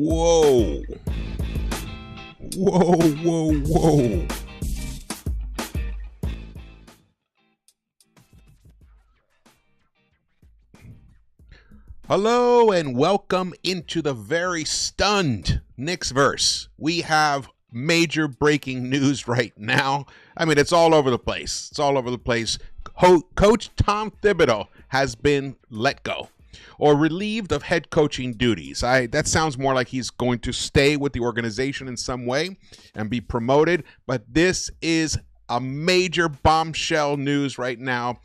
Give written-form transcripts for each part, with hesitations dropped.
Whoa. Whoa, whoa, whoa. Hello and welcome into the very stunned Knicks-Verse. We have major breaking news right now. I mean, it's all over the place. It's all over the place. Coach Tom Thibodeau has been let go or relieved of head coaching duties. That sounds more like he's going to stay with the organization in some way and be promoted, but this is a major bombshell news right now.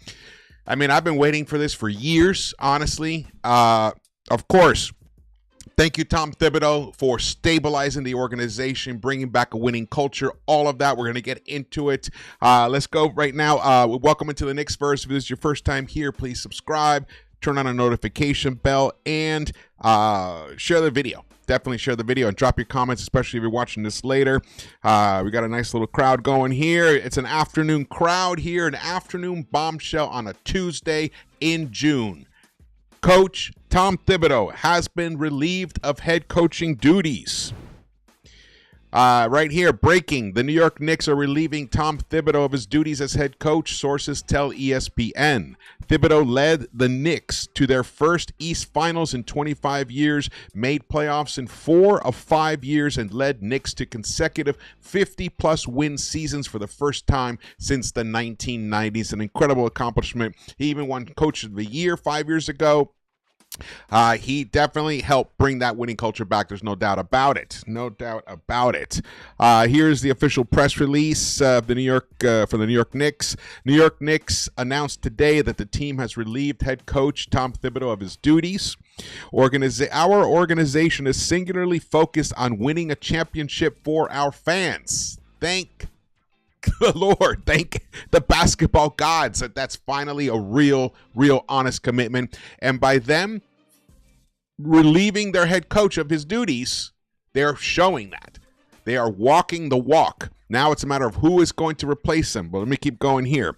I mean, I've been waiting for this for years, honestly. Of course, thank you, Tom Thibodeau, for stabilizing the organization, bringing back a winning culture, all of that. We're going to get into it. Let's go right now. Welcome into the Knicks-Verse. If this is your first time here, please subscribe, turn on a notification bell, and share the video. Definitely share the video and drop your comments, especially if you're watching this later. We got a nice little crowd going here. It's an afternoon crowd here, an afternoon bombshell on a Tuesday in June. Coach Tom Thibodeau has been relieved of head coaching duties. Right here, breaking. The New York Knicks are relieving Tom Thibodeau of his duties as head coach, sources tell ESPN. Thibodeau led the Knicks to their first East Finals in 25 years, made playoffs in 4 of 5 years, and led Knicks to consecutive 50-plus win seasons for the first time since the 1990s. An incredible accomplishment. He even won Coach of the Year 5 years ago. He definitely helped bring that winning culture back. There's no doubt about it. No doubt about it. Here's the official press release of the New York for the New York Knicks. New York Knicks announced today that the team has relieved head coach Tom Thibodeau of his duties. Our organization is singularly focused on winning a championship for our fans. Thank the Lord, thank the basketball gods that that's finally a real honest commitment. And by them relieving their head coach of his duties, they're showing that. They are walking the walk. Now it's a matter of who is going to replace him. But let me keep going here.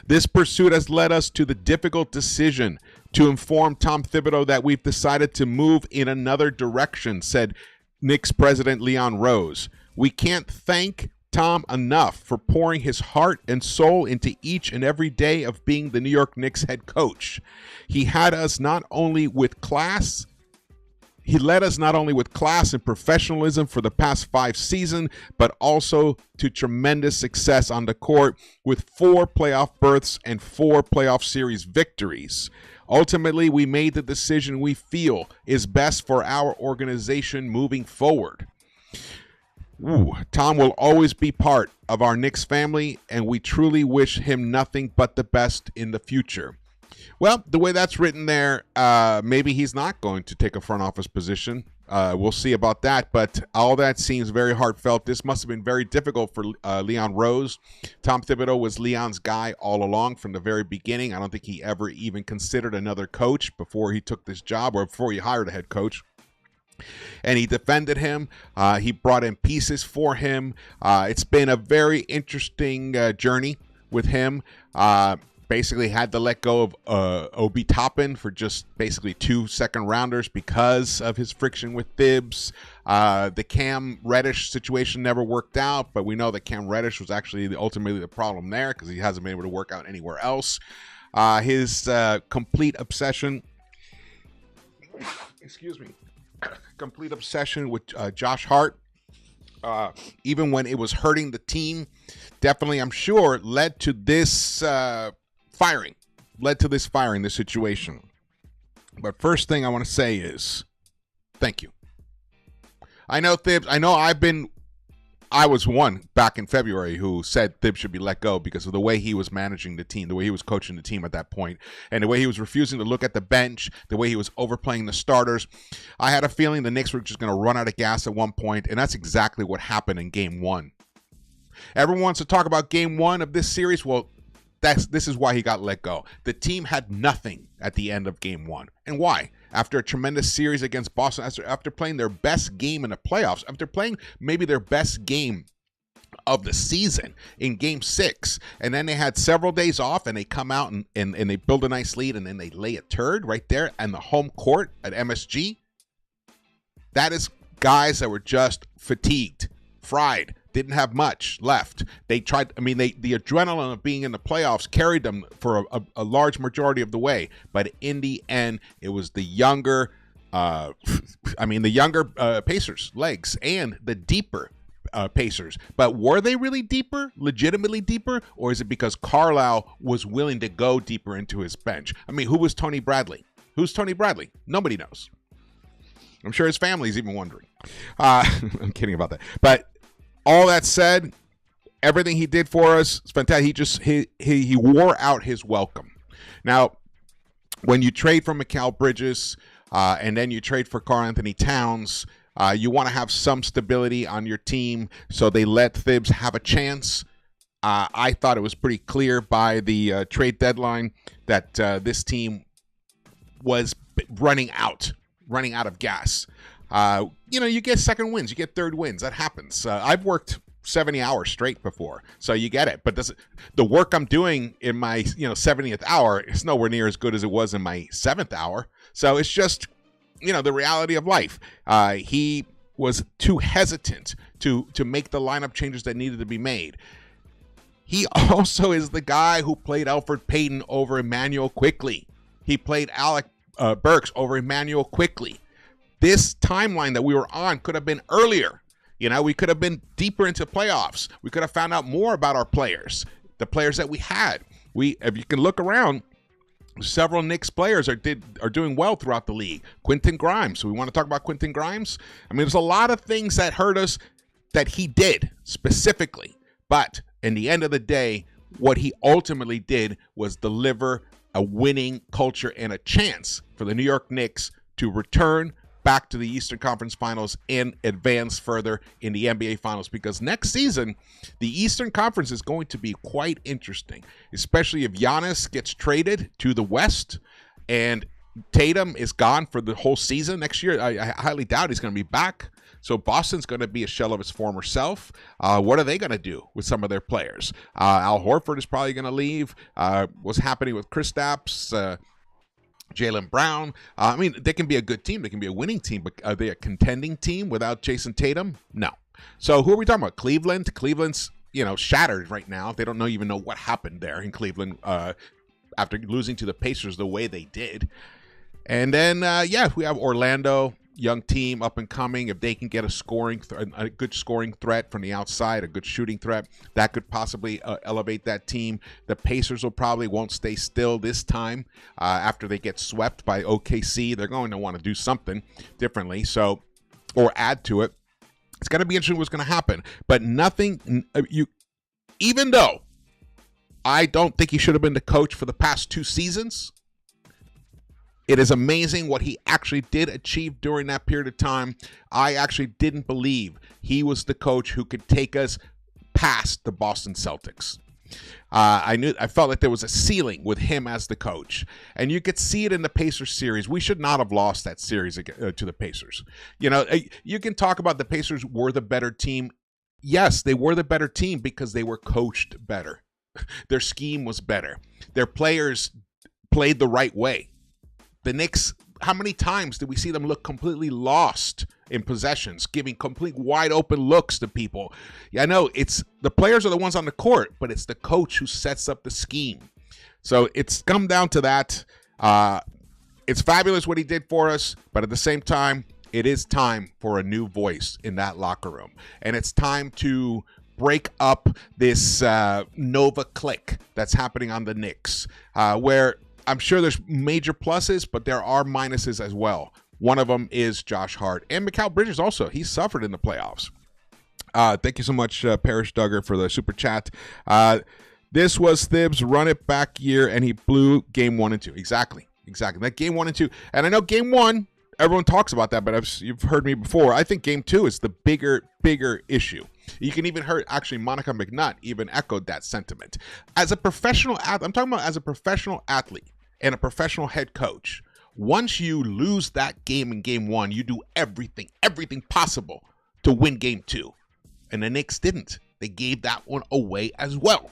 This pursuit has led us to the difficult decision to inform Tom Thibodeau that we've decided to move in another direction, said Knicks president Leon Rose. We can't thank Tom enough for pouring his heart and soul into each and every day of being the New York Knicks head coach. He led us not only with class and professionalism for the past 5 seasons, but also to tremendous success on the court with 4 playoff berths and 4 playoff series victories. Ultimately, we made the decision we feel is best for our organization moving forward. Tom will always be part of our Knicks family, and we truly wish him nothing but the best in the future. Well, the way that's written there, maybe he's not going to take a front office position. We'll see about that, but all that seems very heartfelt. This must have been very difficult for Leon Rose. Tom Thibodeau was Leon's guy all along from the very beginning. I don't think he ever even considered another coach before he took this job or before he hired a head coach. And he defended him. He brought in pieces for him. It's been a very interesting journey with him. Basically had to let go of Obi Toppin for just basically 2 second-rounders because of his friction with THIBS. The Cam Reddish situation never worked out, but we know that Cam Reddish was actually ultimately the problem there because he hasn't been able to work out anywhere else. His complete obsession... Excuse me. Complete obsession with Josh Hart, even when it was hurting the team, definitely, I'm sure, led to this firing, this situation. But first thing I want to say is thank you. I know Thibs, I was one back in February who said Thibs should be let go because of the way he was managing the team, the way he was coaching the team at that point, and the way he was refusing to look at the bench, the way he was overplaying the starters. I had a feeling the Knicks were just going to run out of gas at one point, and that's exactly what happened in Game 1. Everyone wants to talk about Game 1 of this series. Well, this is why he got let go. The team had nothing at the end of Game 1. And why? After a tremendous series against Boston, after playing their best game in the playoffs, after playing maybe their best game of the season in Game 6, and then they had several days off, and they come out and they build a nice lead, and then they lay a turd right there on the home court at MSG. That is guys that were just fatigued, fried, didn't have much left. They tried, the adrenaline of being in the playoffs carried them for a large majority of the way. But in the end, it was the younger, Pacers legs and the deeper Pacers. But were they really deeper, legitimately deeper? Or is it because Carlisle was willing to go deeper into his bench? Who was Tony Bradley? Who's Tony Bradley? Nobody knows. I'm sure his family's even wondering. I'm kidding about that. But all that said, everything he did for us is fantastic. He wore out his welcome. Now, when you trade for Mikal Bridges and then you trade for Karl-Anthony Towns, you want to have some stability on your team, so they let Thibs have a chance. I thought it was pretty clear by the trade deadline that this team was running out of gas. You get second wins, you get third wins. That happens. I've worked 70 hours straight before, so you get it. But the work I'm doing in my 70th hour is nowhere near as good as it was in my 7th hour. So it's just the reality of life. He was too hesitant to make the lineup changes that needed to be made. He also is the guy who played Elfrid Payton over Emmanuel Quickley. He played Alec Burks over Emmanuel Quickley. This timeline that we were on could have been earlier. We could have been deeper into playoffs. We could have found out more about our players, the players that we had. If you can look around, several Knicks players are doing well throughout the league. Quentin Grimes. So we want to talk about Quentin Grimes. There's a lot of things that hurt us that he did specifically. But in the end of the day, what he ultimately did was deliver a winning culture and a chance for the New York Knicks to return back to the Eastern Conference Finals and advance further in the NBA Finals, because next season, the Eastern Conference is going to be quite interesting, especially if Giannis gets traded to the West and Tatum is gone for the whole season next year. I highly doubt he's going to be back. So Boston's going to be a shell of its former self. What are they going to do with some of their players? Al Horford is probably going to leave. What's happening with Kristaps? Jaylen Brown. They can be a good team. They can be a winning team, but are they a contending team without Jason Tatum? No. So who are we talking about? Cleveland? Cleveland's, shattered right now. They don't even know what happened there in Cleveland after losing to the Pacers the way they did. And then, we have Orlando, young team, up and coming. If they can get a good scoring threat from the outside, a good shooting threat, that could possibly elevate that team. The Pacers won't stay still this time. After they get swept by OKC, they're going to want to do something differently, or add to it. It's going to be interesting what's going to happen. But even though I don't think he should have been the coach for the past 2 seasons, it is amazing what he actually did achieve during that period of time. I actually didn't believe he was the coach who could take us past the Boston Celtics. I felt like there was a ceiling with him as the coach, and you could see it in the Pacers series. We should not have lost that series to the Pacers. You can talk about the Pacers were the better team. Yes, they were the better team because they were coached better. Their scheme was better. Their players played the right way. The Knicks, how many times did we see them look completely lost in possessions, giving complete wide open looks to people? Yeah, I know the players are the ones on the court, but it's the coach who sets up the scheme. So it's come down to that. It's fabulous what he did for us, but at the same time, it is time for a new voice in that locker room. And it's time to break up this Nova clique that's happening on the Knicks, where I'm sure there's major pluses, but there are minuses as well. One of them is Josh Hart and Mikal Bridges also. He suffered in the playoffs. Thank you so much, Parrish Duggar, for the super chat. This was Thibs' run it back year, and he blew game 1 and 2. Exactly. That game 1 and 2. And I know game 1, everyone talks about that, but you've heard me before. I think game 2 is the bigger issue. You can even hear, actually, Monica McNutt even echoed that sentiment. As a professional athlete, I'm talking about as a professional athlete and a professional head coach, once you lose that game in game 1, you do everything possible to win game 2. And the Knicks didn't. They gave that one away as well.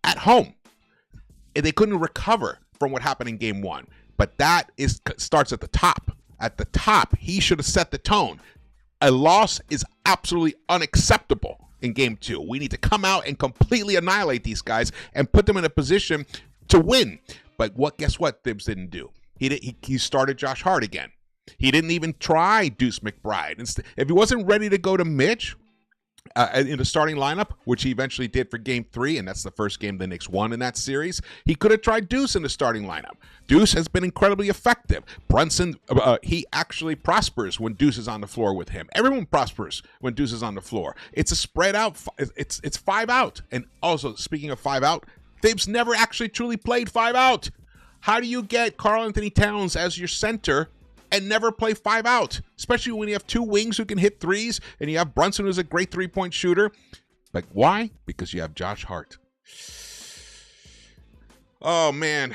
At home, they couldn't recover from what happened in game 1. But that starts at the top. At the top, he should have set the tone. A loss is absolutely unacceptable in game 2. We need to come out and completely annihilate these guys and put them in a position to win. But guess what Thibs didn't do? He started Josh Hart again. He didn't even try Deuce McBride. If he wasn't ready to go to Mitch in the starting lineup, which he eventually did for game 3, and that's the first game the Knicks won in that series, he could have tried Deuce in the starting lineup. Deuce has been incredibly effective. Brunson, he actually prospers when Deuce is on the floor with him. Everyone prospers when Deuce is on the floor. It's a spread out. It's 5 out. And also, speaking of 5 out, Thibs never actually truly played 5 out. How do you get Karl Anthony Towns as your center and never play 5 out, especially when you have 2 wings who can hit threes and you have Brunson who's a great 3-point shooter? Like, why? Because you have Josh Hart. Oh, man.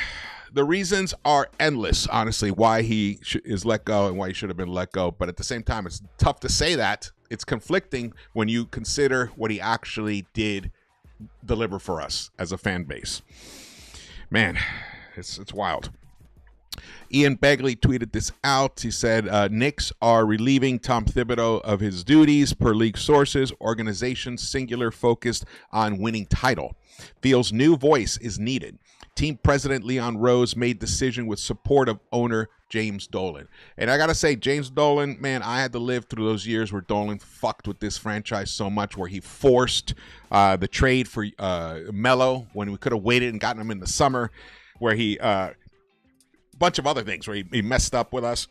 The reasons are endless, honestly, why he is let go and why he should have been let go. But at the same time, it's tough to say that. It's conflicting when you consider what he actually did deliver for us as a fan base. Man, it's wild. Ian Begley tweeted this out. He said, Knicks are relieving Tom Thibodeau of his duties per league sources. Organization singular focused on winning title. Feels new voice is needed. Team president Leon Rose made decision with support of owner James Dolan. And I got to say, James Dolan, man, I had to live through those years where Dolan fucked with this franchise so much, where he forced the trade for Melo when we could have waited and gotten him in the summer, where he... bunch of other things where he messed up with us.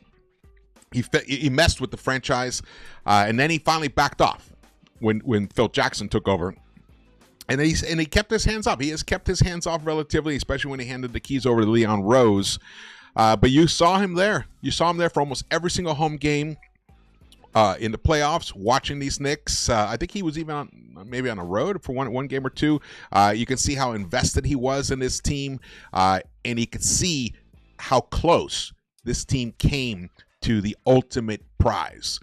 He messed with the franchise, and then he finally backed off when Phil Jackson took over. And he kept his hands up. He has kept his hands off relatively, especially when he handed the keys over to Leon Rose. But you saw him there. You saw him there for almost every single home game in the playoffs, watching these Knicks. I think he was even maybe on a road for one game or two. You can see how invested he was in this team, and he could see how close this team came to the ultimate prize.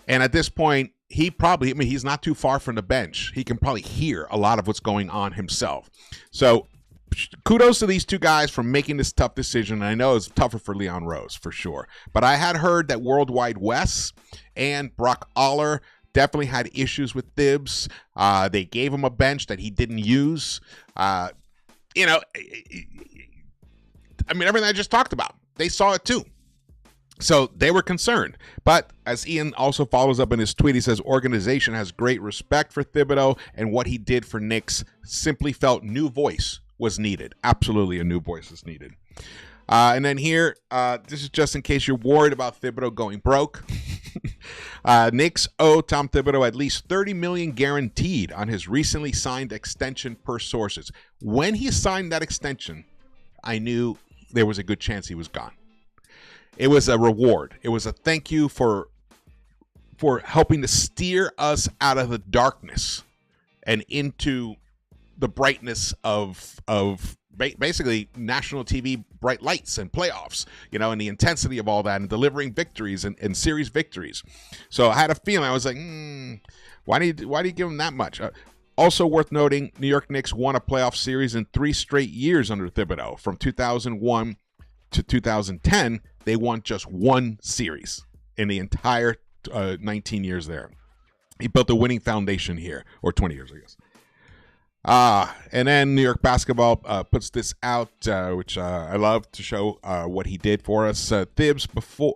And at this point, he's not too far from the bench. He can probably hear a lot of what's going on himself. So kudos to these 2 guys for making this tough decision. And I know it's tougher for Leon Rose, for sure. But I had heard that Worldwide Wes and Brock Aller definitely had issues with Thibs. They gave him a bench that he didn't use. Everything I just talked about, they saw it too. So they were concerned. But as Ian also follows up in his tweet, he says, organization has great respect for Thibodeau, and what he did for Knicks simply felt new voice was needed. Absolutely a new voice is needed. And then here, this is just in case you're worried about Thibodeau going broke. Knicks owe Tom Thibodeau at least $30 million guaranteed on his recently signed extension per sources. When he signed that extension, I knew there was a good chance he was gone. It was a reward. It was a thank you for helping to steer us out of the darkness and into the brightness of basically national TV bright lights and playoffs, and the intensity of all that and delivering victories and series victories. So I had a feeling, I was like, why do you give him that much? Also worth noting, New York Knicks won a playoff series in 3 straight years under Thibodeau. From 2001 to 2010, they won just 1 series in the entire 19 years there. He built a winning foundation here, or 20 years, I guess. And then New York Basketball puts this out, which I love to show what he did for us.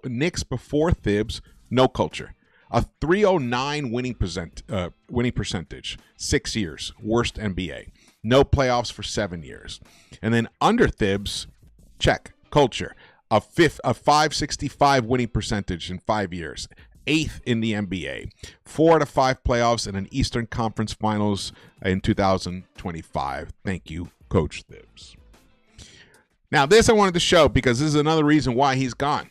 Knicks before Thibs, no culture. A 309 winning percentage, 6 years, worst NBA. No playoffs for 7 years. And then under Thibs, check, culture. A 565 winning percentage in 5 years. 8th in the NBA. 4 out of 5 playoffs and an Eastern Conference Finals in 2025. Thank you, Coach Thibs. Now, this I wanted to show because this is another reason why he's gone.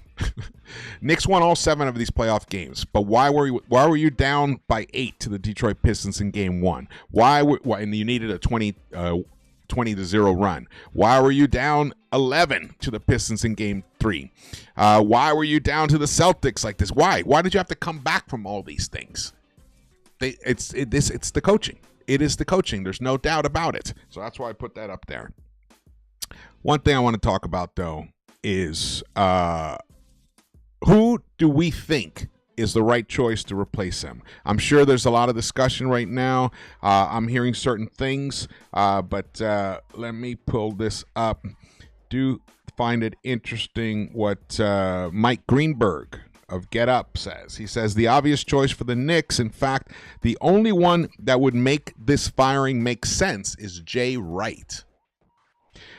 Knicks won all 7 of these playoff games, but why were you down by 8 to the Detroit Pistons in Game 1? And you needed a 20-0 run. Why were you down 11 to the Pistons in Game 3? Why were you down to the Celtics like this? Why did you have to come back from all these things? It's the coaching. It is the coaching. There's no doubt about it. So that's why I put that up there. One thing I want to talk about, though, is who do we think is the right choice to replace him. I'm sure there's a lot of discussion right now. I'm hearing certain things, but let me pull this up. Do find it interesting what Mike Greenberg of Get Up says. He says the obvious choice for the Knicks, in fact, the only one that would make this firing make sense, is Jay Wright.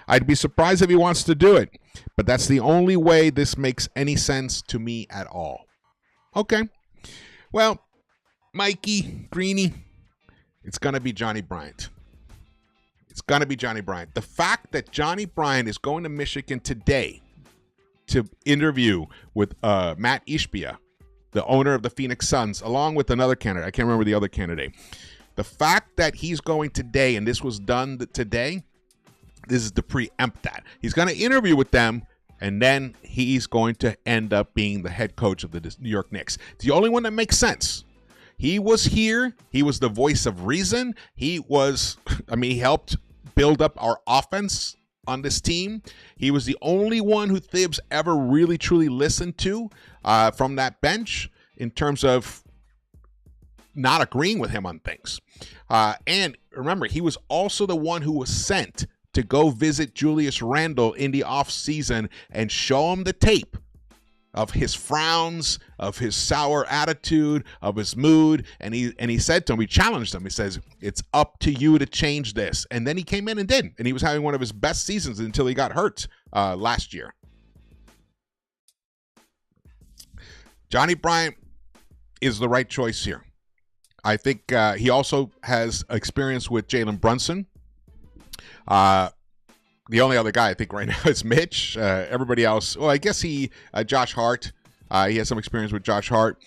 I'd be surprised if he wants to do it, but that's the only way this makes any sense to me at all. Okay. Well, Mikey, Greeny, it's going to be Johnny Bryant. It's going to be Johnny Bryant. The fact that Johnny Bryant is going to Michigan today to interview with Matt Ishbia, the owner of the Phoenix Suns, along with another candidate. I can't remember the other candidate. The fact that he's going today, and this was done today, this is to preempt that. He's going to interview with them, and then he's going to end up being the head coach of the New York Knicks. It's the only one that makes sense. He was here. He was the voice of reason. He was, he helped build up our offense on this team. He was the only one who Thibs ever really, truly listened to from that bench in terms of not agreeing with him on things. And remember, he was also the one who was sent to go visit Julius Randle in the offseason and show him the tape of his frowns, of his sour attitude, of his mood. And he said to him, he challenged him. He says, it's up to you to change this. And then he came in and did. And he was having one of his best seasons until he got hurt last year. Johnny Bryant is the right choice here. I think he also has experience with Jalen Brunson. The only other guy I think right now is Mitch. Everybody else, well, I guess Josh Hart. He has some experience with Josh Hart.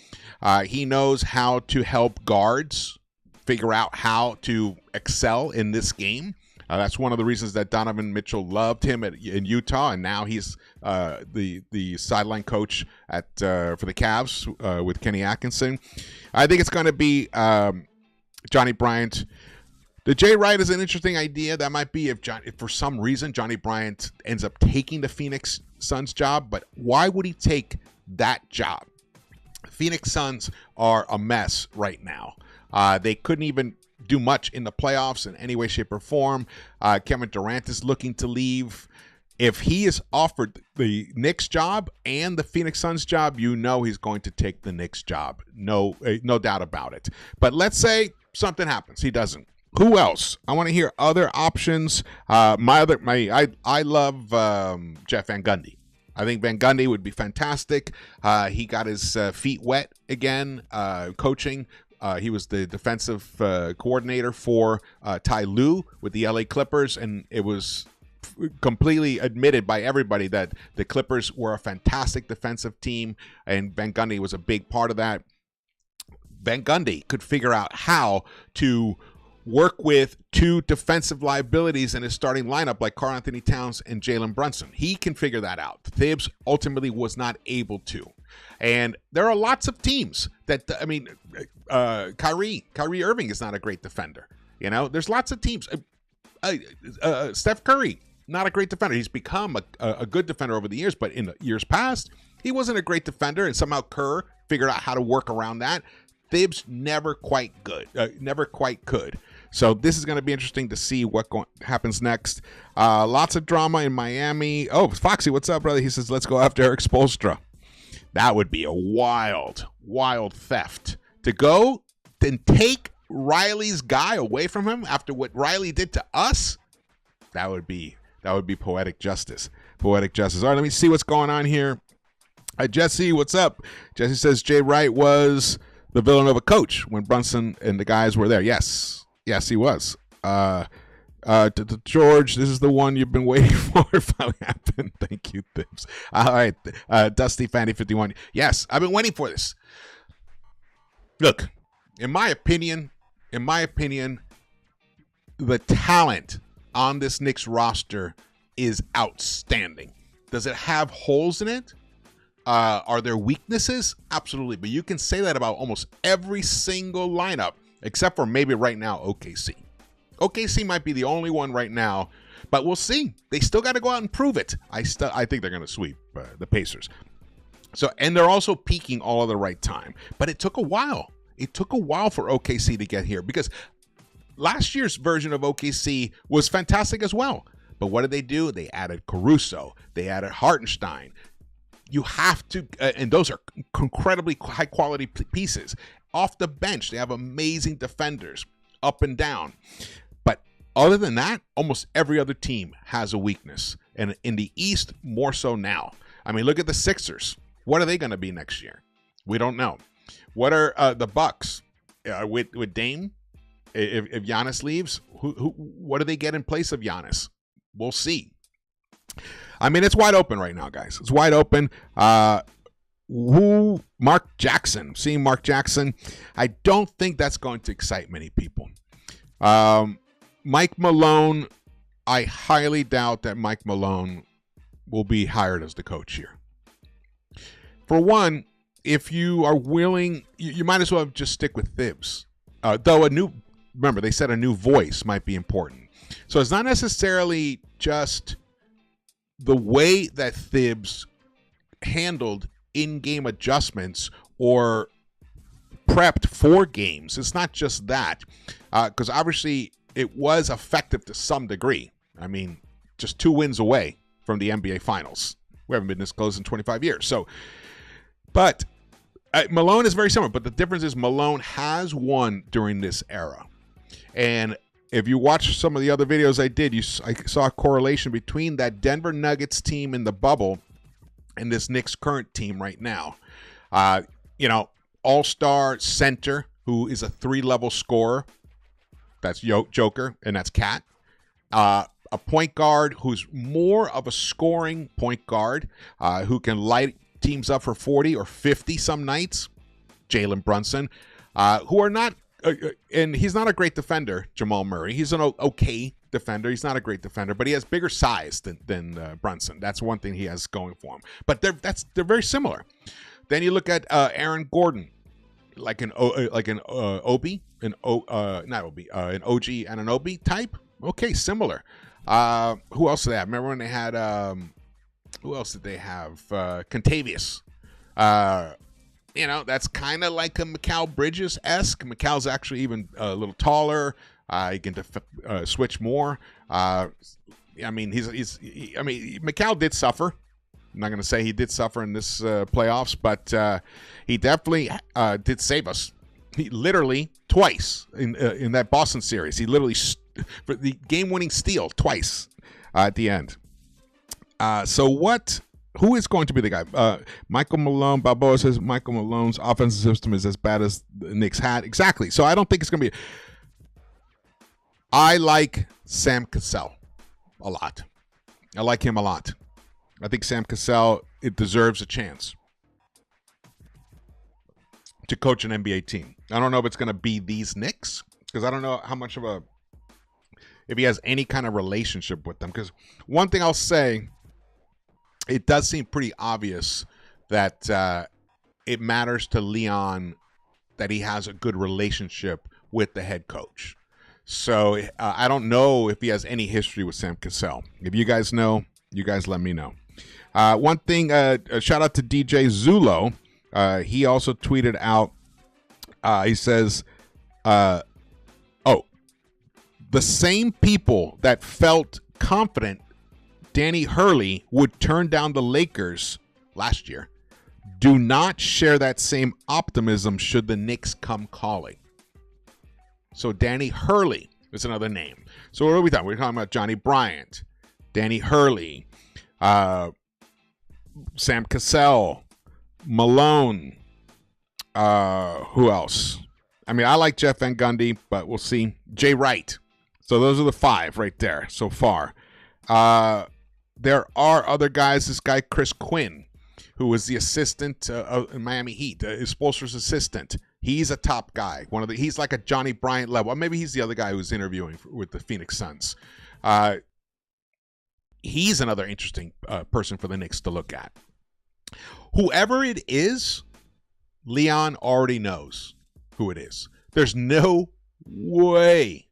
He knows how to help guards figure out how to excel in this game. That's one of the reasons that Donovan Mitchell loved him in Utah, and now he's the sideline coach for the Cavs with Kenny Atkinson. I think it's going to be Johnny Bryant. The Jay Wright is an interesting idea. That might be if for some reason Johnny Bryant ends up taking the Phoenix Suns job, but why would he take that job? Phoenix Suns are a mess right now. They couldn't even do much in the playoffs in any way, shape, or form. Kevin Durant is looking to leave. If he is offered the Knicks job and the Phoenix Suns job, you know he's going to take the Knicks job. No doubt about it. But let's say something happens. He doesn't. Who else? I want to hear other options. I love Jeff Van Gundy. I think Van Gundy would be fantastic. He got his feet wet again, coaching. He was the defensive coordinator for Ty Lue with the LA Clippers, and it was completely admitted by everybody that the Clippers were a fantastic defensive team, and Van Gundy was a big part of that. Van Gundy could figure out how to work with two defensive liabilities in his starting lineup like Karl Anthony Towns and Jalen Brunson. He can figure that out. Thibs ultimately was not able to. And there are lots of teams that, Kyrie Irving is not a great defender. You know, there's lots of teams. Steph Curry, not a great defender. He's become a good defender over the years, but in the years past, he wasn't a great defender, and somehow Kerr figured out how to work around that. Thibs never quite could. So this is going to be interesting to see what happens next. Lots of drama in Miami. Oh, Foxy, what's up, brother? He says, let's go after Eric Spoelstra. That would be a wild, wild theft. To go and take Riley's guy away from him after what Riley did to us, that would be poetic justice. Poetic justice. All right, let me see what's going on here. Jesse, what's up? Jesse says Jay Wright was the Villanova coach when Brunson and the guys were there. Yes, he was. George, this is the one you've been waiting for. Finally happened. Thank you, Thibs. All right, Dusty Fanny 51. Yes, I've been waiting for this. Look, in my opinion, the talent on this Knicks roster is outstanding. Does it have holes in it? Are there weaknesses? Absolutely. But you can say that about almost every single lineup, except for maybe right now OKC. OKC might be the only one right now, but we'll see. They still got to go out and prove it. I think they're going to sweep the Pacers. So, and they're also peaking all at the right time. But it took a while. It took a while for OKC to get here because last year's version of OKC was fantastic as well. But what did they do? They added Caruso. They added Hartenstein. You have to, and those are incredibly high quality pieces. Off the bench, they have amazing defenders up and down. But other than that, almost every other team has a weakness. And in the East, more so now. I mean, look at the Sixers. What are they going to be next year? We don't know. What are the Bucks with Dame? If Giannis leaves, what do they get in place of Giannis? We'll see. I mean, it's wide open right now, guys. It's wide open. Mark Jackson. Seeing Mark Jackson, I don't think that's going to excite many people. Mike Malone, I highly doubt that Mike Malone will be hired as the coach here. For one, if you are willing, you might as well just stick with THIBS. Though remember, they said a new voice might be important. So it's not necessarily just the way that THIBS handled in-game adjustments or prepped for games. It's not just that, because obviously it was effective to some degree. I mean, just 2 wins away from the NBA Finals. We haven't been this close in 25 years. So, but Malone is very similar, but the difference is Malone has won during this era. And if you watch some of the other videos I did, I saw a correlation between that Denver Nuggets team in the bubble and this Knicks current team right now. All-star center who is a 3-level scorer. That's Joker, and that's Cat. A point guard who's more of a scoring point guard who can light teams up for 40 or 50 some nights. Jalen Brunson, who are not, and he's not a great defender, Jamal Murray. He's an okay defender. He's not a great defender, but he has bigger size than Brunson. That's one thing he has going for him. But they're very similar. Then you look at Aaron Gordon, an OG and an Obi type. Okay, similar. Who else did they have? Remember when they had who else did they have? Contavious. That's kind of like a Mikal Bridges-esque. Mikal's actually even a little taller. He can switch more. Mikal did suffer. I'm not going to say he did suffer in this playoffs, but he definitely did save us. He literally twice in that Boston series. He literally for the game-winning steal twice at the end. Who is going to be the guy? Michael Malone. Balboa says Michael Malone's offensive system is as bad as the Knicks had. Exactly. So I don't think it's going to be. I like Sam Cassell a lot. I like him a lot. I think Sam Cassell, it deserves a chance to coach an NBA team. I don't know if it's going to be these Knicks because I don't know how much of if he has any kind of relationship with them. Because one thing I'll say, it does seem pretty obvious that it matters to Leon that he has a good relationship with the head coach. So I don't know if he has any history with Sam Cassell. If you guys know, you guys let me know. One thing, shout out to DJ Zulo. He also tweeted out, he says, the same people that felt confident Danny Hurley would turn down the Lakers last year do not share that same optimism should the Knicks come calling. So Danny Hurley is another name. So what are we talking? We're talking about Johnny Bryant, Danny Hurley, Sam Cassell, Malone. Who else? I mean, I like Jeff Van Gundy, but we'll see. Jay Wright. So those are the 5 right there so far. There are other guys. This guy, Chris Quinn, who was the assistant in Miami Heat, Spoelstra's assistant. He's a top guy. He's like a Johnny Bryant level. Or maybe he's the other guy who's interviewing with the Phoenix Suns. He's another interesting person for the Knicks to look at. Whoever it is, Leon already knows who it is. There's no way,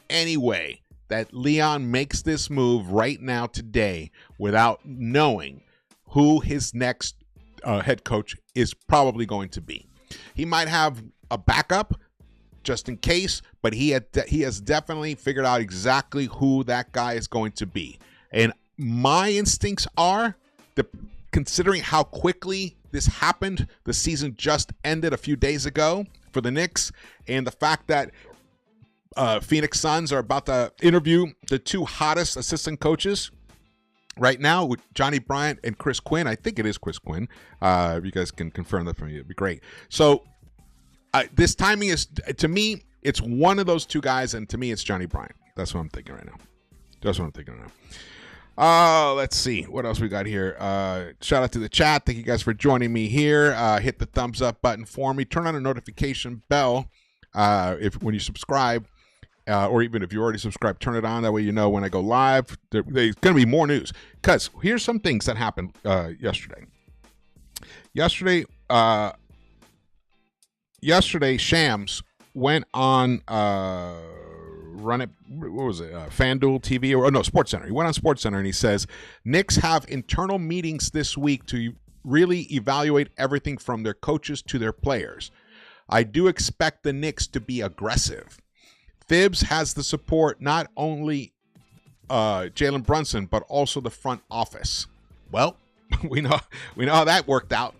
any way that Leon makes this move right now today without knowing who his next head coach is probably going to be. He might have a backup just in case, but he has definitely figured out exactly who that guy is going to be. And my instincts are, considering how quickly this happened, the season just ended a few days ago for the Knicks, and the fact that Phoenix Suns are about to interview the two hottest assistant coaches right now with Johnny Bryant and Chris Quinn. I think it is Chris Quinn. If you guys can confirm that for me, it'd be great. So this timing is, to me, it's one of those two guys, and to me, it's Johnny Bryant. That's what I'm thinking right now. Let's see. What else we got here? Shout out to the chat. Thank you guys for joining me here. Hit the thumbs up button for me. Turn on the notification bell when you subscribe. Or even if you already subscribed, turn it on. That way you know when I go live. There's going to be more news. Because here's some things that happened yesterday. Yesterday, Shams went on FanDuel TV or no, SportsCenter. He went on SportsCenter and he says, Knicks have internal meetings this week to really evaluate everything from their coaches to their players. I do expect the Knicks to be aggressive. THIBS has the support not only Jalen Brunson, but also the front office. Well, we know how that worked out.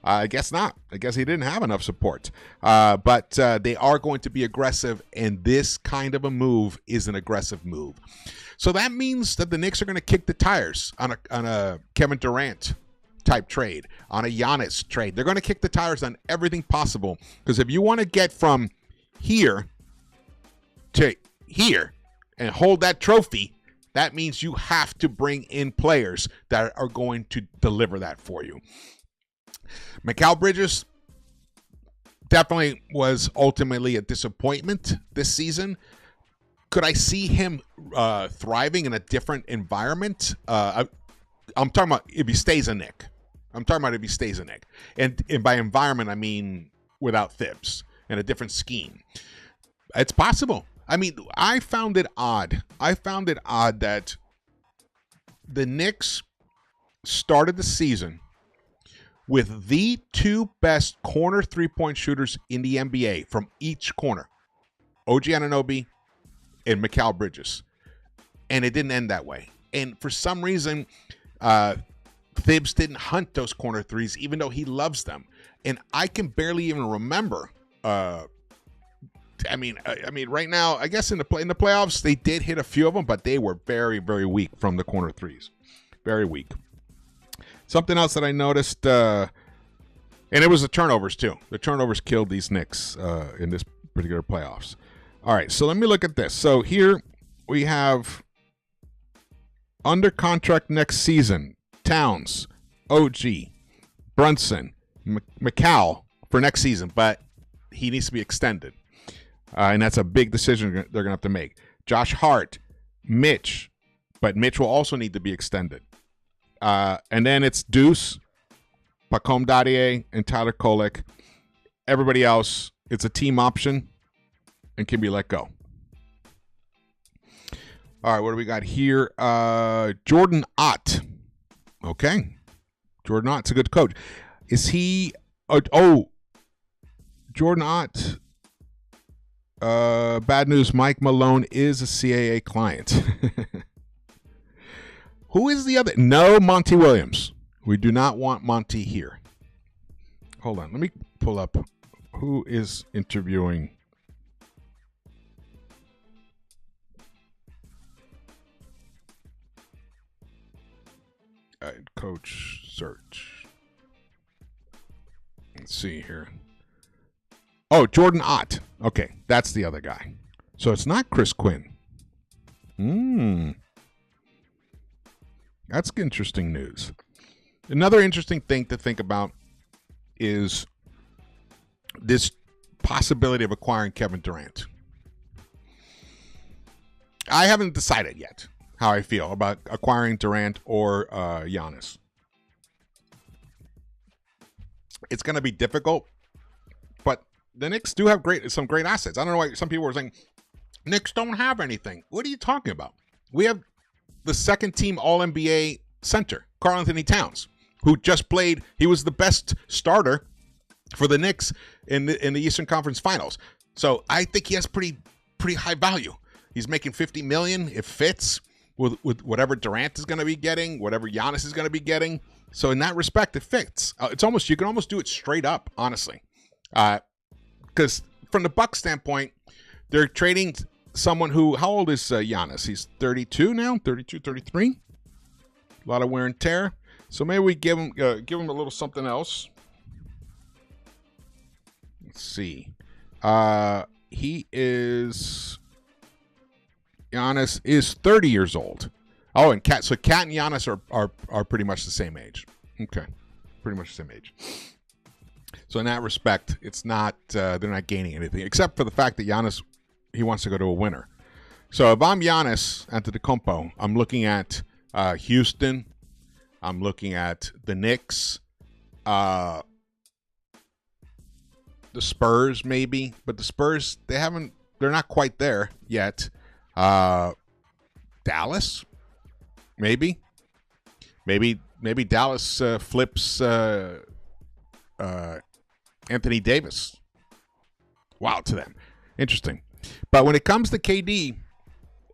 I guess not. I guess he didn't have enough support. But they are going to be aggressive, and this kind of a move is an aggressive move. So that means that the Knicks are going to kick the tires on a Kevin Durant type trade, on a Giannis trade. They're going to kick the tires on everything possible, because if you want to get from here to here and hold that trophy, that means you have to bring in players that are going to deliver that for you. Mikal Bridges definitely was ultimately a disappointment this season. Could I see him thriving in a different environment? I'm talking about if he stays a Knick. And by environment, I mean without THIBS and a different scheme. It's possible. I mean, I found it odd that the Knicks started the season with the two best corner three-point shooters in the NBA from each corner, OG Anunoby and Mikal Bridges. And it didn't end that way. And for some reason, THIBS didn't hunt those corner threes, even though he loves them. And I can barely even remember. I mean, right now, I guess in the playoffs, they did hit a few of them, but they were very, very weak from the corner threes. Very weak. Something else that I noticed, and it was the turnovers too. The turnovers killed these Knicks in this particular playoffs. All right, so let me look at this. So here we have under contract next season, Towns, OG, Brunson, Mikal for next season, but he needs to be extended. And that's a big decision they're going to have to make. Josh Hart, Mitch, but Mitch will also need to be extended. And then it's Deuce, Pacome Dadier, and Tyler Kolek. Everybody else, it's a team option and can be let go. All right, what do we got here? Jordan Ott. Okay. Jordan Ott's a good coach. Is he... Jordan Ott... bad news, Mike Malone is a CAA client. Who is the other? No, Monty Williams. We do not want Monty here. Hold on. Let me pull up who is interviewing. Coach search. Let's see here. Oh, Jordan Ott. Okay, that's the other guy. So it's not Chris Quinn. That's interesting news. Another interesting thing to think about is this possibility of acquiring Kevin Durant. I haven't decided yet how I feel about acquiring Durant or Giannis. It's going to be difficult, but the Knicks do have some great assets. I don't know why some people were saying Knicks don't have anything. What are you talking about? We have the second team All-NBA center, Karl Anthony Towns. who just played. He was the best starter for the Knicks in the Eastern Conference Finals. So I think he has pretty high value. He's making $50 million. It fits with whatever Durant is going to be getting, whatever Giannis is going to be getting. So in that respect, it fits. You can almost do it straight up, honestly, because from the Bucks standpoint, they're trading someone who. How old is Giannis? He's 32 now, 32, 33. A lot of wear and tear. So maybe we give him a little something else. Let's see. Giannis is 30 years old. Oh, and Cat and Giannis are pretty much the same age. Okay, pretty much the same age. So in that respect, it's not they're not gaining anything except for the fact that Giannis, he wants to go to a winner. So if I'm Giannis Antetokounmpo, I'm looking at Houston. I'm looking at the Knicks, the Spurs maybe, but the Spurs they're not quite there yet. Dallas, maybe Dallas flips Anthony Davis. Wow, to them, interesting. But when it comes to KD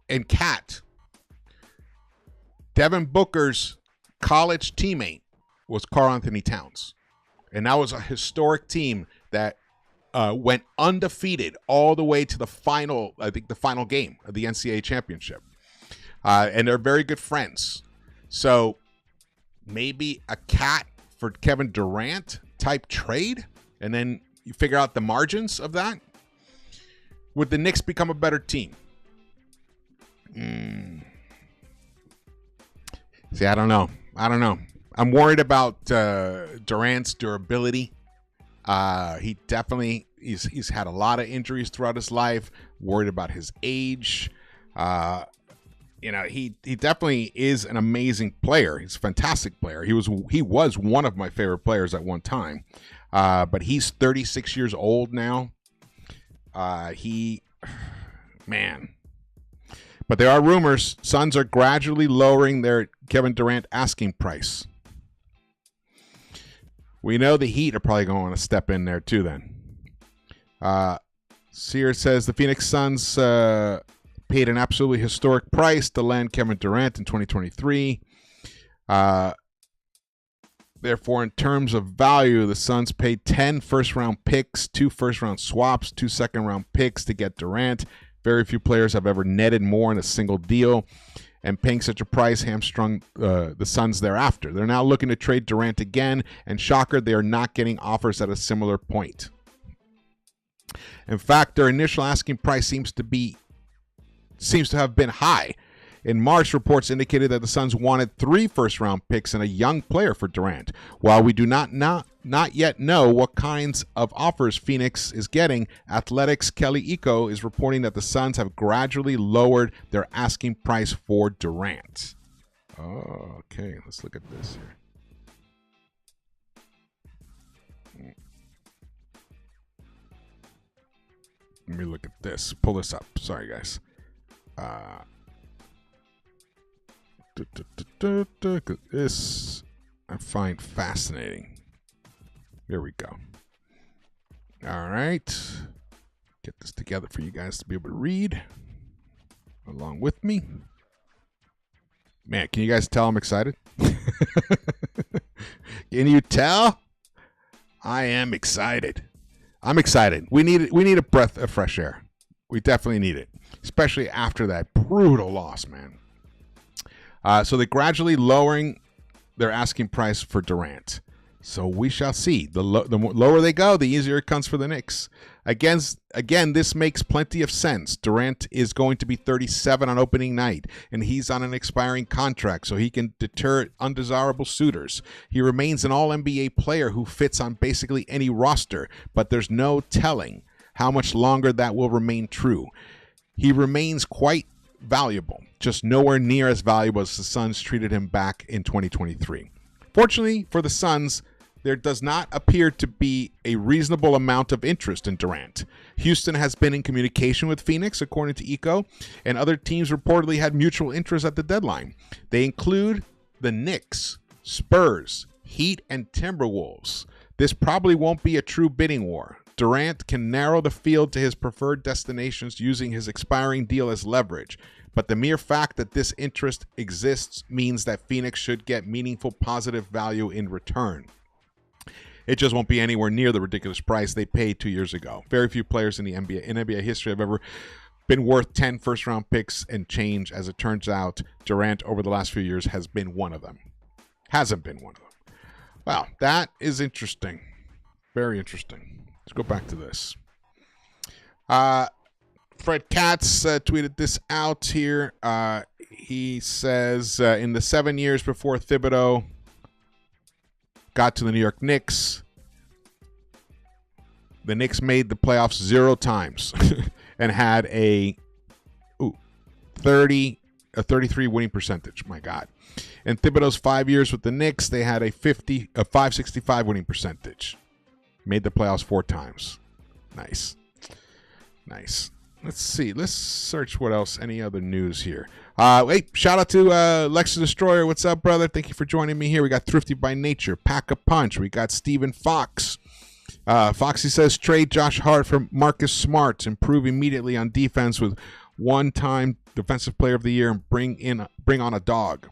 and Cat, Devin Booker's college teammate was Karl Anthony Towns, and that was a historic team that went undefeated all the way to the final. I think the final game of the NCAA championship, and they're very good friends. So maybe a Cat for Kevin Durant type trade, and then you figure out the margins of that. Would the Knicks become a better team? See, I don't know. I'm worried about Durant's durability. He definitely he's had a lot of injuries throughout his life. Worried about his age. He definitely is an amazing player. He's a fantastic player. He was one of my favorite players at one time. But he's 36 years old now. But there are rumors Suns are gradually lowering their Kevin Durant asking price. We know the Heat are probably going to want to step in there too then. Sears says the Phoenix Suns paid an absolutely historic price to land Kevin Durant in 2023. Therefore, in terms of value, the Suns paid 10 first-round picks, 2 first-round swaps, 2 second-round picks to get Durant. Very few players have ever netted more in a single deal, and paying such a price hamstrung the Suns thereafter. They're now looking to trade Durant again, and shocker, they are not getting offers at a similar point. In fact, their initial asking price seems to have been high. In March, reports indicated that the Suns wanted 3 first-round picks and a young player for Durant. While we do not yet know what kinds of offers Phoenix is getting, Athletic's Kelly Iko is reporting that the Suns have gradually lowered their asking price for Durant. Oh, okay, let's look at this here. Let me look at this. Pull this up. Sorry, guys. This I find fascinating. There we go. All right. Get this together for you guys to be able to read along with me. Man, can you guys tell I'm excited? Can you tell? I am excited. I'm excited. We need a breath of fresh air. We definitely need it, especially after that brutal loss, man. So they're gradually lowering their asking price for Durant. So we shall see. The lower they go, the easier it comes for the Knicks. Again, this makes plenty of sense. Durant is going to be 37 on opening night, and he's on an expiring contract, so he can deter undesirable suitors. He remains an all-NBA player who fits on basically any roster, but there's no telling how much longer that will remain true. He remains quite valuable, just nowhere near as valuable as the Suns treated him back in 2023. Fortunately for the Suns, there does not appear to be a reasonable amount of interest in Durant. Houston has been in communication with Phoenix, according to Eco, and other teams reportedly had mutual interest at the deadline. They include the Knicks, Spurs, Heat and Timberwolves. This probably won't be a true bidding war. Durant can narrow the field to his preferred destinations using his expiring deal as leverage. But the mere fact that this interest exists means that Phoenix should get meaningful positive value in return. It just won't be anywhere near the ridiculous price they paid 2 years ago. Very few players in NBA history have ever been worth 10 first-round picks and change. As it turns out, Durant over the last few years has been one of them. Hasn't been one of them. Wow, that is interesting. Very interesting. Let's go back to this. Fred Katz tweeted this out here. He says, in the 7 years before Thibodeau got to the New York Knicks, the Knicks made the playoffs 0 times and had a 33 winning percentage. My God. In Thibodeau's 5 years with the Knicks, they had a 565 winning percentage. Made the playoffs 4 times. Nice. Nice. Let's see. Let's search what else. Any other news here? Hey, shout out to Lex the Destroyer. What's up, brother? Thank you for joining me here. We got Thrifty by Nature, Pack a Punch. We got Stephen Fox. Foxy says trade Josh Hart for Marcus Smart. Improve immediately on defense with one-time Defensive Player of the Year and bring on a dog.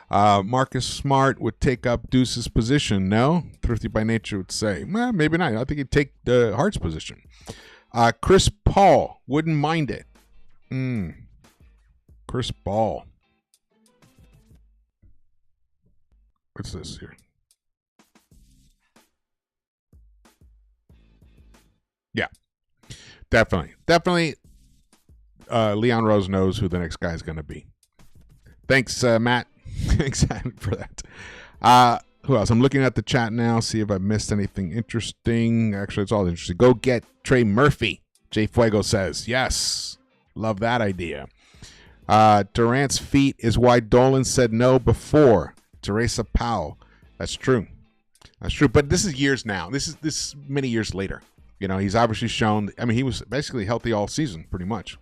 Marcus Smart would take up Deuce's position. No, Thrifty by Nature would say, well, maybe not. I think he'd take the Hart's position. Chris Paul wouldn't mind it. Chris Paul. What's this here? Yeah, definitely. Leon Rose knows who the next guy is going to be. Thanks, Matt. Exactly for that. Who else? I'm looking at the chat now, see if I missed anything interesting. Actually, it's all interesting. Go get Trey Murphy, Jay Fuego says. Yes. Love that idea. Durant's feet is why Dolan said no before. Teresa Powell. That's true. That's true. But this is years now. This is many years later. You know, he's obviously shown. I mean, he was basically healthy all season, pretty much.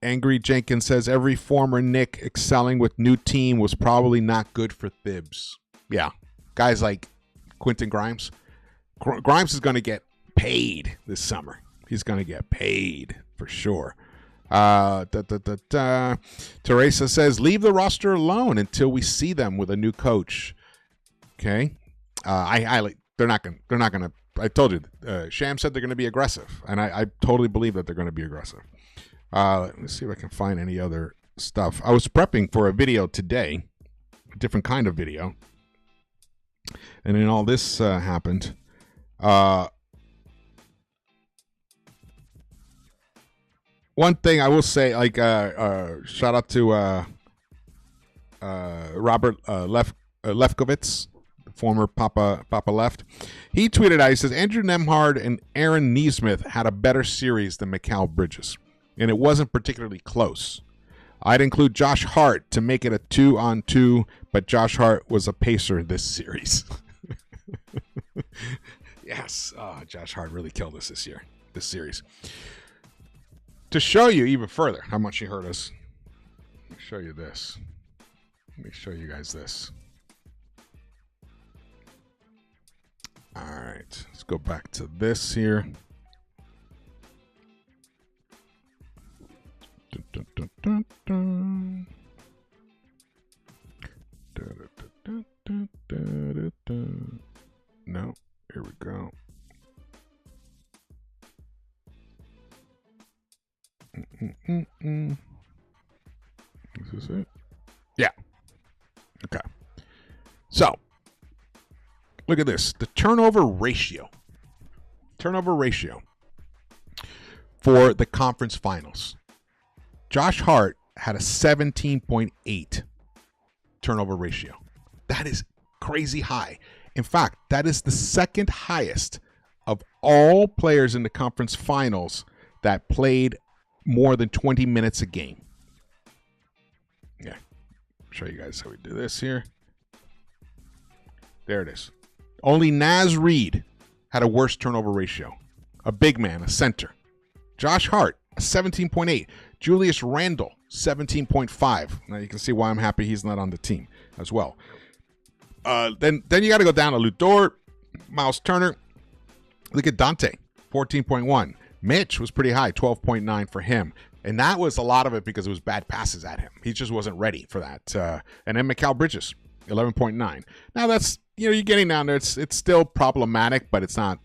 Angry Jenkins says every former Knick excelling with new team was probably not good for Thibs. Yeah, guys like Quentin Grimes. Grimes is going to get paid this summer. He's going to get paid for sure. Teresa says leave the roster alone until we see them with a new coach. Okay, they're not gonna. I told you, Sham said they're going to be aggressive, and I totally believe that they're going to be aggressive. Let's see if I can find any other stuff. I was prepping for a video today, a different kind of video, and then all this happened. One thing I will say, like, shout out to Robert Lefkowitz, former Papa Left. He tweeted out, he says, Andrew Nembhard and Aaron Nesmith had a better series than Mikal Bridges, and it wasn't particularly close. I'd include Josh Hart to make it a 2-on-2, but Josh Hart was a pacer this series. Yes, Josh Hart really killed us this series. To show you even further how much he hurt us, let me show you this. Let me show you guys this. All right, let's go back to this here. Dun, dun, dun, dun, dun. No, here we go. Is this it? Yeah. Okay. So, look at this. The turnover ratio. Turnover ratio for the conference finals. Josh Hart had a 17.8 turnover ratio. That is crazy high. In fact, that is the second highest of all players in the conference finals that played more than 20 minutes a game. Yeah. Show you guys how we do this here. There it is. Only Naz Reid had a worse turnover ratio. A big man, a center. Josh Hart, a 17.8. Julius Randle, 17.5. Now you can see why I'm happy he's not on the team as well. Then you got to go down to Lu Dort, Miles Turner. Look at Dante, 14.1. Mitch was pretty high, 12.9 for him. And that was a lot of it because it was bad passes at him. He just wasn't ready for that. And then Mikal Bridges, 11.9. Now that's, you're getting down there. It's still problematic, but it's not,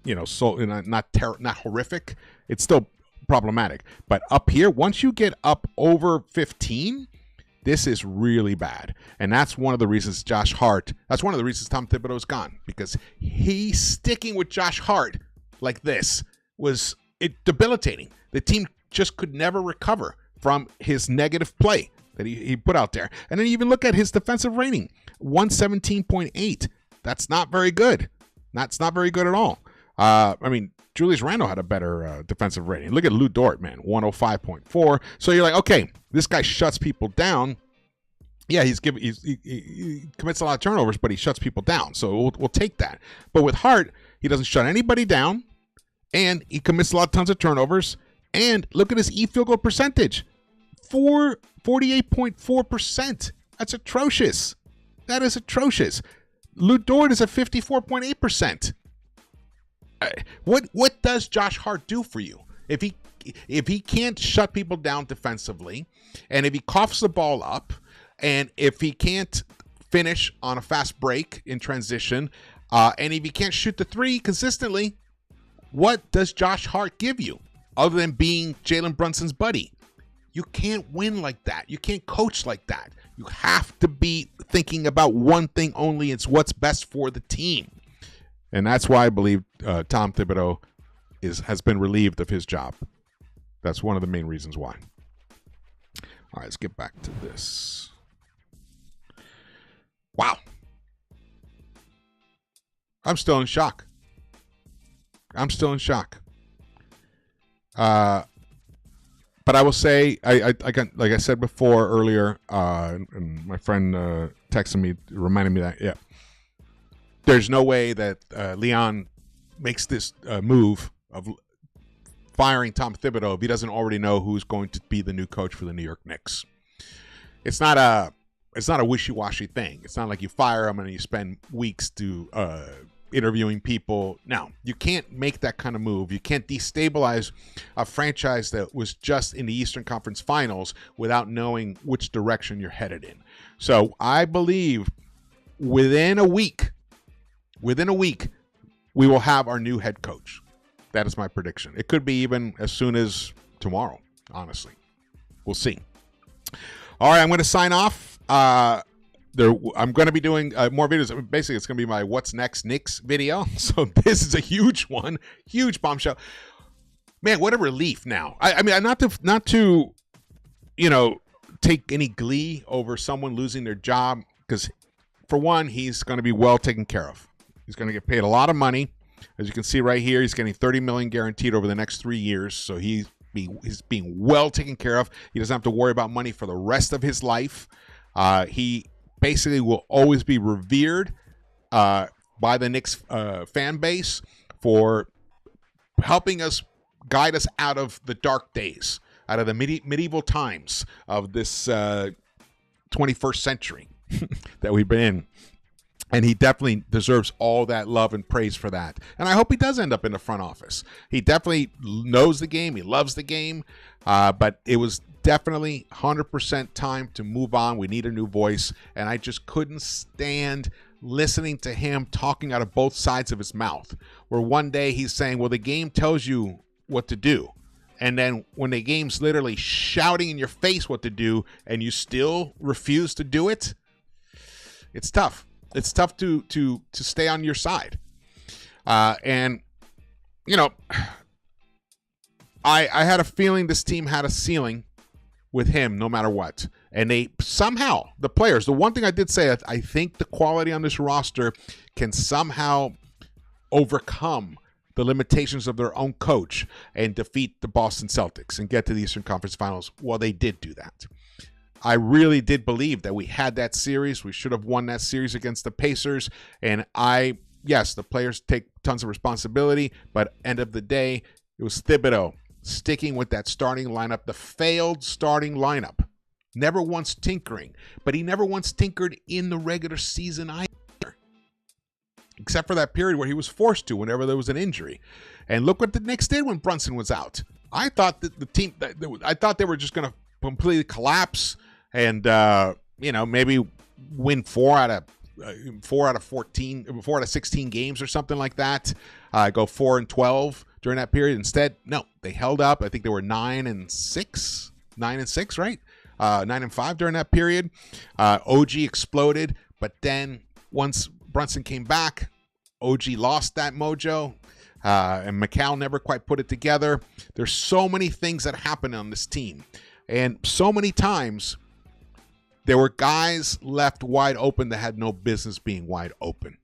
not horrific. It's still problematic. But up here, once you get up over 15, this is really bad. And that's one of the reasons that's one of the reasons Tom Thibodeau's gone, because he's sticking with Josh Hart like this was debilitating. The team just could never recover from his negative play that he put out there. And then you even look at his defensive rating, 117.8. That's not very good. That's not very good at all. Julius Randle had a better defensive rating. Look at Lu Dort, man, 105.4. So you're like, okay, this guy shuts people down. Yeah, he commits a lot of turnovers, but he shuts people down. So we'll take that. But with Hart, he doesn't shut anybody down, and he commits tons of turnovers. And look at his field goal percentage, 48.4%. That's atrocious. That is atrocious. Lu Dort is at 54.8%. What does Josh Hart do for you? If he can't shut people down defensively, and if he coughs the ball up, and if he can't finish on a fast break in transition, and if he can't shoot the three consistently, what does Josh Hart give you other than being Jalen Brunson's buddy? You can't win like that. You can't coach like that. You have to be thinking about one thing only. It's what's best for the team. And that's why I believe Tom Thibodeau has been relieved of his job. That's one of the main reasons why. All right, let's get back to this. Wow. I'm still in shock. But I will say, I got, like I said before earlier, and my friend texted me, reminded me that, there's no way that Leon makes this move of firing Tom Thibodeau if he doesn't already know who's going to be the new coach for the New York Knicks. It's not a wishy-washy thing. It's not like you fire him and you spend weeks interviewing people. No, you can't make that kind of move. You can't destabilize a franchise that was just in the Eastern Conference Finals without knowing which direction you're headed in. So I believe within a week, we will have our new head coach. That is my prediction. It could be even as soon as tomorrow, honestly. We'll see. All right, I'm going to sign off. I'm going to be doing more videos. Basically, it's going to be my What's Next Knicks video. So this is a huge one, huge bombshell. Man, what a relief now. I mean, not to take any glee over someone losing their job, because for one, he's going to be well taken care of. He's going to get paid a lot of money. As you can see right here, he's getting $30 million guaranteed over the next 3 years. So he's being well taken care of. He doesn't have to worry about money for the rest of his life. He basically will always be revered by the Knicks fan base for helping us, guide us out of the dark days, out of the medieval times of this 21st century that we've been in. And he definitely deserves all that love and praise for that. And I hope he does end up in the front office. He definitely knows the game. He loves the game. But it was definitely 100% time to move on. We need a new voice. And I just couldn't stand listening to him talking out of both sides of his mouth. Where one day he's saying, well, the game tells you what to do. And then when the game's literally shouting in your face what to do and you still refuse to do it, it's tough. It's tough to stay on your side. And, I had a feeling this team had a ceiling with him no matter what. And they somehow, the players, the one thing I did say, I think the quality on this roster can somehow overcome the limitations of their own coach and defeat the Boston Celtics and get to the Eastern Conference Finals. Well, they did do that. I really did believe that we had that series. We should have won that series against the Pacers. And yes, the players take tons of responsibility, but end of the day, it was Thibodeau sticking with that starting lineup, the failed starting lineup. Never once tinkering. But he never once tinkered in the regular season either. Except for that period where he was forced to whenever there was an injury. And look what the Knicks did when Brunson was out. I thought that the team, I thought they were just going to completely collapse and, maybe win 4 out of 16 games or something like that. Go 4-12 during that period. Instead, no, they held up. I think they were 9-6, right? 9-5 during that period. OG exploded, but then once Brunson came back, OG lost that mojo. And McCall never quite put it together. There's so many things that happen on this team. And so many times there were guys left wide open that had no business being wide open.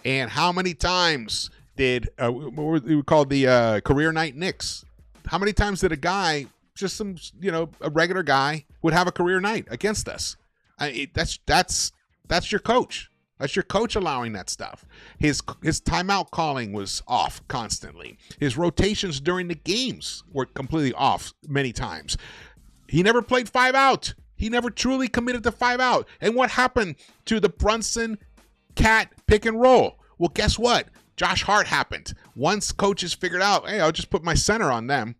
And how many times did, what we call the career night Knicks? How many times did a guy, just some, a regular guy, would have a career night against us? That's your coach. That's your coach allowing that stuff. His timeout calling was off constantly. His rotations during the games were completely off many times. He never played 5 out. He never truly committed to 5 out. And what happened to the Brunson Cat pick and roll? Well, guess what? Josh Hart happened. Once coaches figured out, hey, I'll just put my center on them,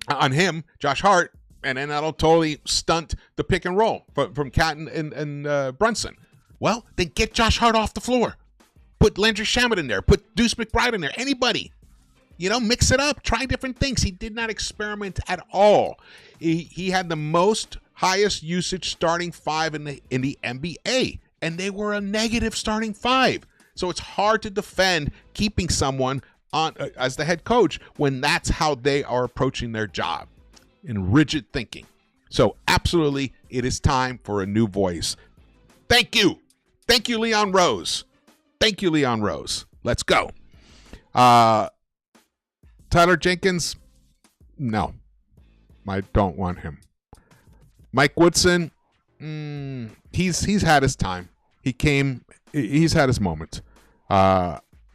on him, Josh Hart, and then that'll totally stunt the pick and roll from Cat and Brunson. Well, then get Josh Hart off the floor. Put Landry Shamet in there. Put Deuce McBride in there. Anybody. Mix it up. Try different things. He did not experiment at all. He had the highest usage starting 5 in the NBA, and they were a negative starting 5. So it's hard to defend keeping someone on as the head coach when that's how they are approaching their job, in rigid thinking. So absolutely, it is time for a new voice. Thank you. Thank you, Leon Rose. Thank you, Leon Rose. Let's go. Tyler Jenkins, no. I don't want him. Mike Woodson, he's had his time. He's had his moment.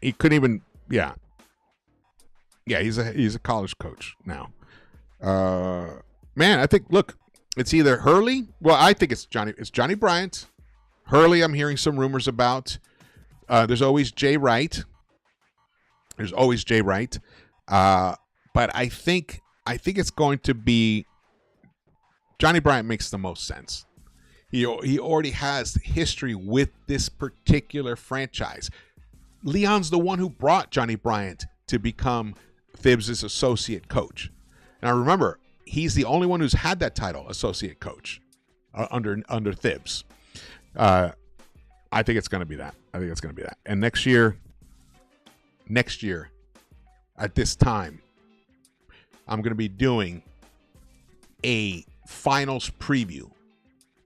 He couldn't even, yeah, he's a college coach now. Man, I think, look, it's either Hurley. Well, I think it's Johnny Bryant. Hurley, I'm hearing some rumors about. There's always Jay Wright. But I think it's going to be Johnny Bryant. Makes the most sense. He already has history with this particular franchise. Leon's the one who brought Johnny Bryant to become THIBS' associate coach. Now remember, he's the only one who's had that title, associate coach, under THIBS. I think it's going to be that. And next year, at this time, I'm going to be doing a finals preview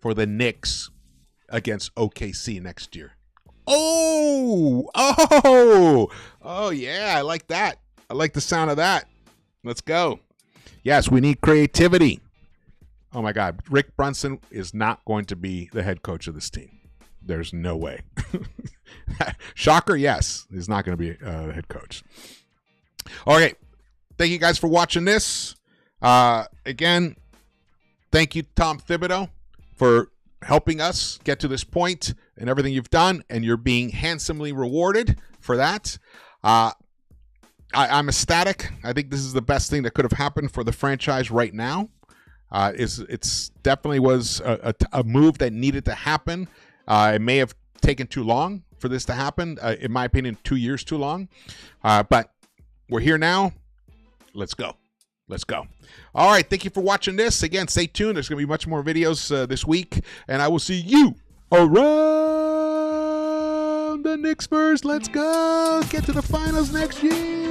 for the Knicks against OKC next year. Oh, yeah. I like that. I like the sound of that. Let's go. Yes, we need creativity. Oh my God. Rick Brunson is not going to be the head coach of this team. There's no way. Shocker, yes. He's not going to be the head coach. Okay. Thank you guys for watching this. Again, thank you, Tom Thibodeau, for helping us get to this point and everything you've done, and you're being handsomely rewarded for that. I'm ecstatic. I think this is the best thing that could have happened for the franchise right now. It's definitely was a move that needed to happen. It may have taken too long for this to happen. In my opinion, 2 years too long. But we're here now. Let's go. All right. Thank you for watching this. Again, stay tuned. There's going to be much more videos this week. And I will see you around the Knicks-Verse. Let's go. Get to the finals next year.